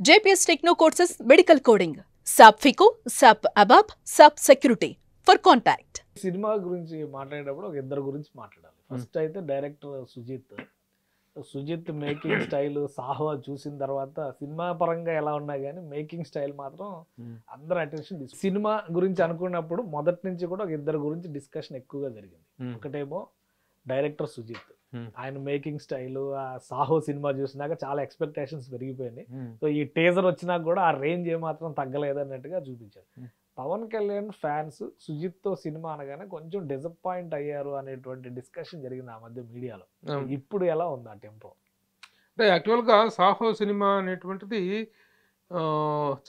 JPS Techno courses medical coding, SAP FICO, SAP ABAP, SAP Security. For contact. Cinema గురించి మాట్లాడేటప్పుడు ఒక ఇద్దరు గురించి మాట్లాడాలి. ఫస్ట్ అయితే director Sujeeth making style Saaho చూసిన తర్వాత సినిమా పరంగా ఎలా ఉన్నా కానీ మేకింగ్ స్టైల్ మాత్రం అందరూ అటెన్షన్ తీసుకు సినిమా గురించి అనుకున్నప్పుడు మొదటి నుంచి కూడా ఒక ఇద్దరు గురించి డిస్కషన్ ఎక్కువగా జరిగింది. ఒకటేమో డైరెక్టర్ సుజిత్, ఆయన మేకింగ్ స్టైల్, ఆ సాహో సినిమా చూసినాక చాలా ఎక్స్పెక్టేషన్స్ పెరిగిపోయినాయి. సో ఈ టీజర్ వచ్చినా కూడా ఆ రేంజ్ ఏమాత్రం తగ్గలేదు అన్నట్టుగా చూపించారు. పవన్ కళ్యాణ్ ఫ్యాన్స్ సుజిత్తో సినిమా అనగానే కొంచెం డిసప్పాయింట్ అయ్యారు అనేటువంటి డిస్కషన్ జరిగింది ఆ మధ్య మీడియాలో. ఇప్పుడు ఎలా ఉంది ఆ టెంపో? అంటే యాక్చువల్గా సాహో సినిమా అనేటువంటిది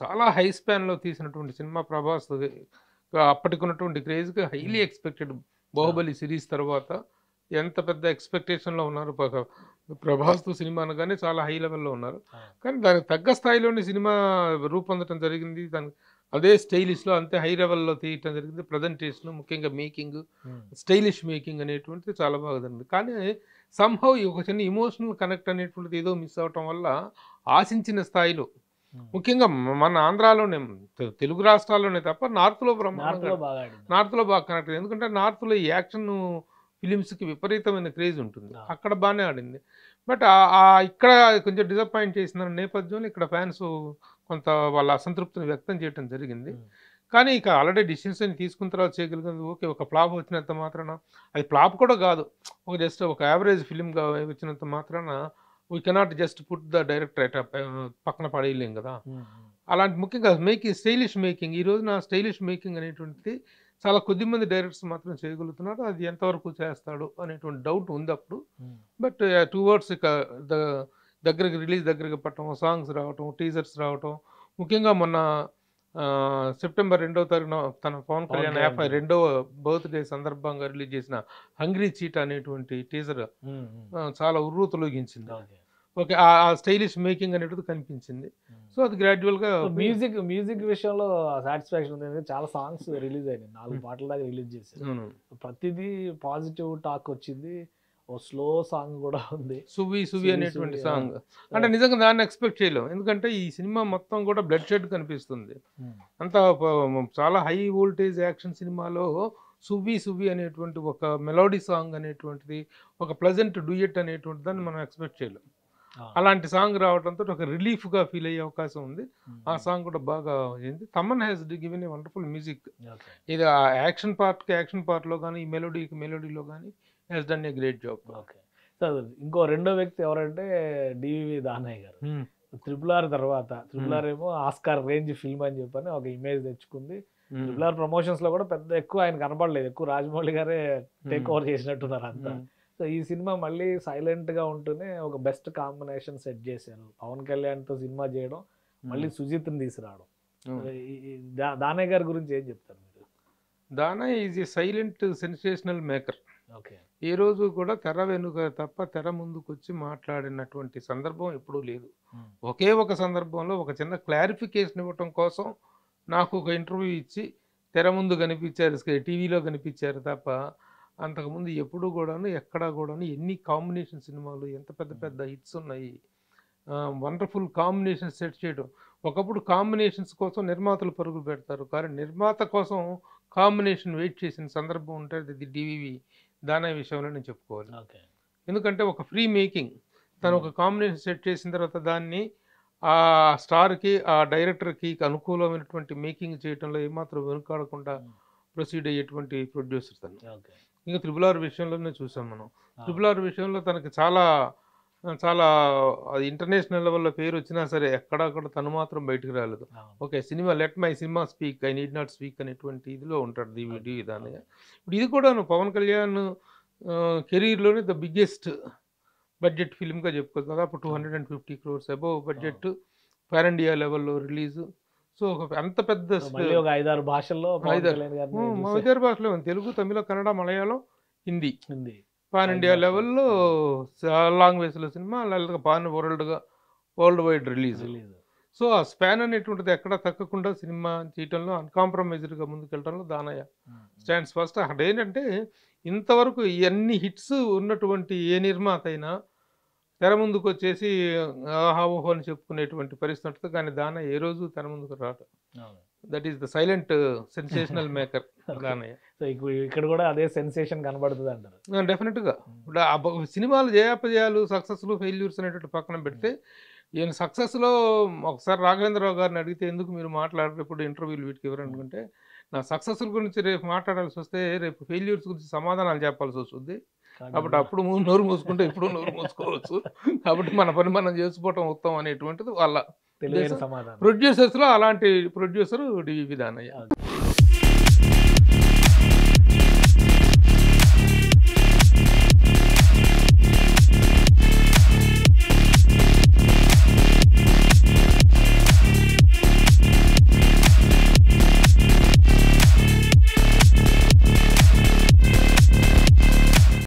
చాలా హై స్పాన్లో తీసినటువంటి సినిమా. ప్రభాస్ అప్పటికున్నటువంటి క్రేజ్గా హైలీ ఎక్స్పెక్టెడ్. బాహుబలి సిరీస్ తర్వాత ఎంత పెద్ద ఎక్స్పెక్టేషన్లో ఉన్నారు ప్రభాస్తో సినిమా అనగానే చాలా హై లెవెల్లో ఉన్నారు. కానీ దానికి తగ్గ స్థాయిలోని సినిమా రూపొందడం జరిగింది. దానికి అదే స్టైలిష్లో అంతే హై లెవెల్లో తీయటం జరిగింది. ప్రజెంటేషన్, ముఖ్యంగా మేకింగ్, స్టైలిష్ మేకింగ్ అనేటువంటిది చాలా బాగా జరిగింది. కానీ సంహౌ ఒక చిన్న ఇమోషనల్ కనెక్ట్ అనేటువంటిది ఏదో మిస్ అవటం వల్ల ఆశించిన స్థాయిలో, ముఖ్యంగా మన ఆంధ్రాలోనే, తెలుగు రాష్ట్రాల్లోనే తప్ప నార్త్లో బాగా కనెక్ట్. ఎందుకంటే నార్త్లో ఈ యాక్షన్ ఫిలిమ్స్కి విపరీతమైన క్రేజ్ ఉంటుంది. అక్కడ బాగానే ఆడింది. బట్ ఇక్కడ కొంచెం డిసప్పాయింట్ చేసిన నేపథ్యంలో ఇక్కడ ఫ్యాన్స్ కొంత వాళ్ళ అసంతృప్తిని వ్యక్తం చేయడం జరిగింది. కానీ ఇక ఆల్రెడీ డిసిషన్ తీసుకున్న తర్వాత చేయగలిగింది. ఓకే, ఒక ఫ్లాప్ వచ్చినంత మాత్రాన, అది ఫ్లాప్ కూడా కాదు, ఒక జస్ట్ ఒక యావరేజ్ ఫిలింగా వచ్చినంత మాత్రాన we cannot just put the director పక్కన పడేయలేం కదా. అలాంటి ముఖ్యంగా స్టైలిష్ మేకింగ్, ఈ రోజున స్టైలిష్ మేకింగ్ అనేటువంటిది చాలా కొద్ది మంది డైరెక్టర్స్ మాత్రం చేయగలుగుతున్నారు. అది ఎంతవరకు చేస్తాడు అనేటువంటి డౌట్ ఉంది అప్పుడు. బట్ టువర్డ్స్ ఇక దగ్గరికి రిలీజ్ దగ్గరికి పట్టడం, సాంగ్స్ రావటం, టీజర్స్ రావటం, ముఖ్యంగా మొన్న సెప్టెంబర్ 2వ తారీఖున తన పవన్ కళ్యాణ్ 52వ బర్త్డే సందర్భంగా రిలీజ్ చేసిన హంగ్రీ చీట్ అనేటువంటి టీజర్ చాలా ఉర్రూతలొగించింది. ఓకే, ఆ స్టైలిష్ మేకింగ్ అనేది కనిపించింది. సో అది గ్రాడ్యువల్గా మ్యూజిక్ విషయంలో సాటిస్ఫాక్షన్ ఉంది. చాలా సాంగ్స్ రిలీజ్ అయినాయి, 4 పాటల దాకా రిలీజ్ చేశారు. ప్రతిదీ పాజిటివ్ టాక్ వచ్చింది. ఓ స్లో సాంగ్ కూడా ఉంది, సువి అనేటువంటి సాంగ్. అంటే నిజంగా దాన్ని ఎక్స్పెక్ట్ చేయలేము. ఎందుకంటే ఈ సినిమా మొత్తం కూడా బ్లడ్ షెడ్ కనిపిస్తుంది. అంత చాలా హై వోల్టేజ్ యాక్షన్ సినిమాలో సువి అనేటువంటి ఒక మెలోడీ సాంగ్ అనేటువంటిది, ఒక ప్లెజెంట్ డ్యూయట్ అనేటువంటి దాన్ని మనం ఎక్స్పెక్ట్ చేయలేం. అలాంటి సాంగ్ రావడంతో ఒక రిలీఫ్గా ఫీల్ అయ్యే అవకాశం ఉంది. ఆ సాంగ్ కూడా బాగా అయింది. Thaman has given a wonderful music. ఇది ఆ యాక్షన్ పార్ట్లో కానీ, ఈ మెలోడీలో కానీ has done a great job. Okay, so ఇంకో రెండో వ్యక్తి ఎవరంటే డివివి దానయ్య గారు. RRR తర్వాత RRR ఏమో ఆస్కార్ రేంజ్ ఫిల్మ్ అని చెప్పని ఒక ఇమేజ్ తెచ్చుకుంది. RRR ప్రమోషన్స్ లో కూడా పెద్ద ఎక్కువ ఆయన కనపడలేదు, ఎక్కువ రాజమౌళి గారే టేక్ ఓవర్ చేసినట్టున్నారు అంతా. సో ఈ సినిమా మళ్ళీ సైలెంట్ గా ఉంటూనే ఒక బెస్ట్ కాంబినేషన్ సెట్ చేశారు. పవన్ కళ్యాణ్ తో సినిమా చేయడం, మళ్ళీ సుజిత్ని తీసుకురావడం. దానయ్య గారి గురించి ఏం చెప్తారు మీరు? Danayya is a silent sensational maker. Okay, ఏ రోజు కూడా తెర వెనుక తప్ప తెర ముందుకు వచ్చి మాట్లాడినటువంటి సందర్భం ఎప్పుడూ లేదు. ఒకే ఒక సందర్భంలో ఒక చిన్న క్లారిఫికేషన్ ఇవ్వటం కోసం నాకు ఒక ఇంటర్వ్యూ ఇచ్చి తెర ముందు కనిపించారు, టీవీలో కనిపించారు తప్ప అంతకుముందు ఎప్పుడు కూడాను ఎక్కడా కూడాను ఎన్ని కాంబినేషన్ సినిమాలు, ఎంత పెద్ద హిట్స్ ఉన్నాయి, వండర్ఫుల్ కాంబినేషన్ సెట్ చేయడం. ఒకప్పుడు కాంబినేషన్స్ కోసం నిర్మాతలు పరుగులు పెడతారు, కానీ నిర్మాత కోసం కాంబినేషన్ వెయిట్ చేసిన సందర్భం ఉంటుంది. ఇది డివివి దానయ్య విషయంలో నేను చెప్పుకోవాలి. ఎందుకంటే ఒక ఫ్రీ మేకింగ్, తను ఒక కాంబినేషన్ సెట్ చేసిన తర్వాత దాన్ని ఆ స్టార్కి, ఆ డైరెక్టర్కి అనుకూలమైనటువంటి మేకింగ్ చేయడంలో ఏమాత్రం వెనుకాడకుండా ప్రొసీడ్ అయ్యేటువంటి ప్రొడ్యూసర్ తను. ఇంకా RRR విషయంలోనే చూసాం మనం. RRR విషయంలో తనకి చాలా అది ఇంటర్నేషనల్ లెవెల్లో పేరు వచ్చినా సరే ఎక్కడక్కడ తను మాత్రం బయటకు రాలేదు. Okay, cinema let my cinema speak, I need not speak అనేటువంటి ఇదిలో ఉంటాడు DVD దానిగా. ఇప్పుడు ఇది కూడా పవన్ కళ్యాణ్ కెరీర్లోనే ద బిగ్గెస్ట్ బడ్జెట్ ఫిల్మ్గా చెప్పుకోవచ్చు. దాదాపు 250 crores above budget, pan India లెవెల్లో రిలీజు. సో అంత పెద్ద 5-6 భాషల్లో, 5-6 భాషలో, తెలుగు, తమిళ, కన్నడ, మలయాళం, హిందీ, పాన్ ఇండియా లెవెల్లో లాంగ్వేజ్లో cinema, pan world wide release. So ఆ స్పాన్ అనేటువంటిది ఎక్కడా తగ్గకుండా సినిమా చేయటంలో అన్కాంప్రమైజ్డ్గా ముందుకెళ్ళడంలో దానయ్య స్టాండ్స్ ఫస్ట్. అక్కడ ఏంటంటే ఇంతవరకు ఇవన్నీ హిట్స్ ఉన్నటువంటి ఏ నిర్మాత అయినా తెర ముందుకు వచ్చేసి ఆహాహో అని చెప్పుకునేటువంటి పరిస్థితి ఉంటుంది, కానీ దానయ్య ఏ రోజు తెర ముందుకు రాడు. That is the silent sensational maker Danayya. So ఇక్కడ కూడా అదే సెన్సేషన్ కనబడుతుంది అంటారు. డెఫినెట్గా ఇప్పుడు సినిమాలు జయాపజయాలు, సక్సెస్లు, ఫెయిల్యూర్స్ అనేటువంటి పక్కన పెడితే ఈయన సక్సెస్లో ఒకసారి రాఘవేంద్రరావు గారిని అడిగితే ఎందుకు మీరు మాట్లాడేటప్పుడు ఇంటర్వ్యూలు వీటికి ఎవరు అనుకుంటే, నా సక్సెస్ల గురించి రేపు మాట్లాడాల్సి వస్తే రేపు ఫెయిల్యూర్స్ గురించి సమాధానాలు చెప్పాల్సి వస్తుంది, కాబట్టి అప్పుడు నోరు మూసుకుంటే ఇప్పుడు నోరు మూసుకోవచ్చు, కాబట్టి మన పని మనం చేసుకోవటం ఉత్తమం అనేటువంటిది వాళ్ళ తెలియని సమాధానం. ప్రొడ్యూసర్స్లో అలాంటి ప్రొడ్యూసర్ డివి దానయ్య.